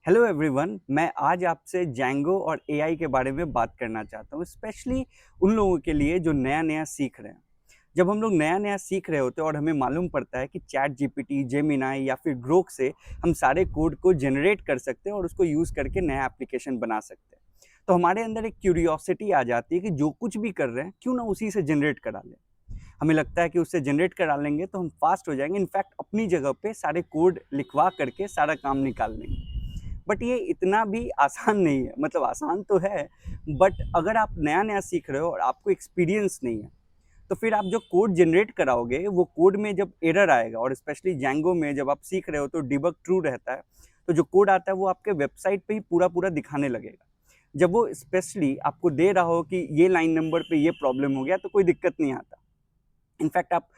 Hello everyone, मैं आज आपसे जैंगो और एआई के बारे में बात करना चाहता हूँ, स्पेशली उन लोगों के लिए जो नया-नया सीख रहे हैं। जब हम लोग नया-नया सीख रहे होते हैं और हमें मालूम पड़ता है कि चैट जीपीटी, जेमिनी या फिर ग्रोक से हम सारे कोड को जनरेट कर सकते हैं और उसको यूज़ करके नया एप्लीकेशन बना सकते हैं। तो हमारे अंदर एक क्यूरियोसिटी आ जाती है कि जो कुछ भी कर रहे हैं, क्यों ना उसी से जनरेट करा लें। हमें लगता है कि उससे जनरेट करा लेंगे तो हम फास्ट हो जाएँगे, इनफैक्ट अपनी जगह पे सारे कोड लिखवा करके सारा काम निकाल लेंगे। बट ये इतना भी आसान नहीं है, मतलब आसान तो है, बट अगर आप नया-नया सीख रहे हो और आपको एक्सपीरियंस नहीं है, तो फिर आप जो कोड जनरेट कराओगे, वो कोड में जब एरर आएगा और स्पेशली जेंगो में जब आप सीख रहे हो तो डिबग ट्रू रहता है, तो जो कोड आता है वो आपके वेबसाइट पे ही पूरा-पूरा दिखाने लगेगा। जब वो स्पेशली आपको दे रहा हो कि ये लाइन नंबर पे ये प्रॉब्लम हो गया, तो कोई दिक्कत नहीं आता। इनफैक्ट आप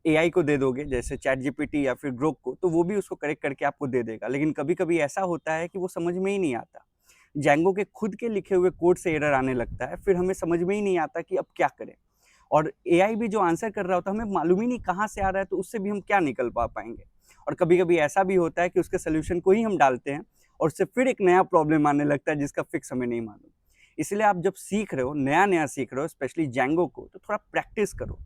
एआई को दे दोगे जैसे चैट जीपीटी या फिर ग्रोक को, तो वो भी उसको करेक्ट करके आपको दे देगा। लेकिन कभी-कभी ऐसा होता है कि वो समझ में ही नहीं आता। जेंगो के खुद के लिखे हुए कोड से एरर आने लगता है, फिर हमें समझ में ही नहीं आता कि अब क्या करें? और एआई भी जो आंसर कर रहा होता है, हमें मालूम ही नहीं कहाँ से आ रहा है, तो उससे भी हम क्या निकल पाएँगे? और कभी-कभी ऐसा भी होता है कि उसके सॉल्यूशन को ही हम डालते हैं और उससे फिर एक नया प्रॉब्लम आने लगता है जिसका फिक्स हमें नहीं मालूम। इसलिए आप जब सीख रहे हो, नया-नया सीख रहे हो स्पेशली जेंगो को, तो थोड़ा प्रैक्टिस करो।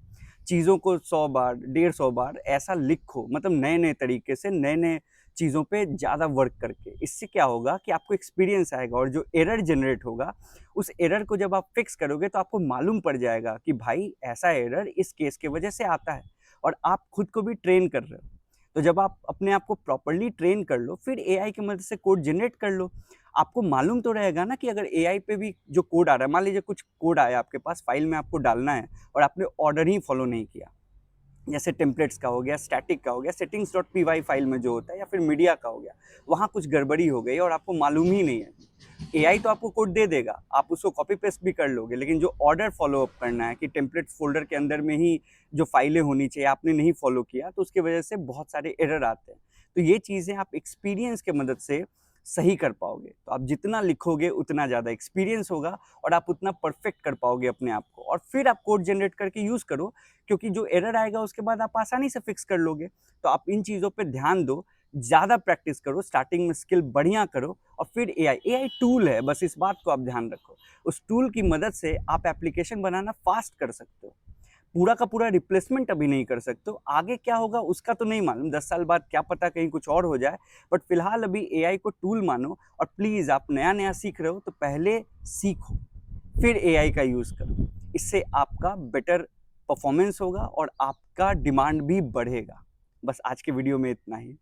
चीज़ों को 100 बार, 150 बार ऐसा लिखो, मतलब नए-नए तरीके से, नए-नए चीज़ों पे ज़्यादा वर्क करके। इससे क्या होगा कि आपको एक्सपीरियंस आएगा और जो एरर जनरेट होगा, उस एरर को जब आप फिक्स करोगे तो आपको मालूम पड़ जाएगा कि भाई ऐसा एरर इस केस की वजह से आता है और आप खुद को भी ट्रेन कर रहे हो। तो जब आप अपने आप को प्रॉपर्ली ट्रेन कर लो, फिर एआई की मदद से कोड जनरेट कर लो। आपको मालूम तो रहेगा ना कि अगर एआई पे भी जो कोड आ रहा है, मान लीजिए कुछ कोड आया आपके पास, फाइल में आपको डालना है और आपने ऑर्डर ही फॉलो नहीं किया। जैसे टेम्पलेट्स का हो गया, स्टैटिक का हो गया, सेटिंग्स.py फाइल में जो होता है या फिर मीडिया का हो गया, वहाँ कुछ गड़बड़ी हो गई और आपको मालूम ही नहीं है। एआई तो आपको कोड दे देगा, आप उसको कॉपी पेस्ट भी कर लोगे, लेकिन जो ऑर्डर फॉलो अप करना है कि टेम्पलेट्स फ़ोल्डर के अंदर में ही जो फाइलें होनी चाहिए, आपने नहीं फॉलो किया, तो उसकी वजह से बहुत सारे एरर आते हैं। तो ये चीज़ें आप एक्सपीरियंस के मदद से सही कर पाओगे। तो आप जितना लिखोगे उतना ज़्यादा एक्सपीरियंस होगा और आप उतना परफेक्ट कर पाओगे अपने आप को और फिर आप कोड जनरेट करके यूज़ करो, क्योंकि जो एरर आएगा उसके बाद आप आसानी से फिक्स कर लोगे। तो आप इन चीज़ों पे ध्यान दो, ज़्यादा प्रैक्टिस करो, स्टार्टिंग में स्किल बढ़िया करो और फिर एआई टूल है, बस इस बात को आप ध्यान रखो। उस टूल की मदद से आप एप्लीकेशन बनाना फास्ट कर सकते हो। पूरा का पूरा रिप्लेसमेंट अभी नहीं कर सकते हो, आगे क्या होगा उसका तो नहीं मालूम, 10 साल बाद क्या पता कहीं कुछ और हो जाए, बट फिलहाल अभी एआई को टूल मानो और प्लीज़ आप नया-नया सीख रहे हो तो पहले सीखो, फिर एआई का यूज़ करो। इससे आपका बेटर परफॉर्मेंस होगा और आपका डिमांड भी बढ़ेगा। बस आज के वीडियो में इतना ही।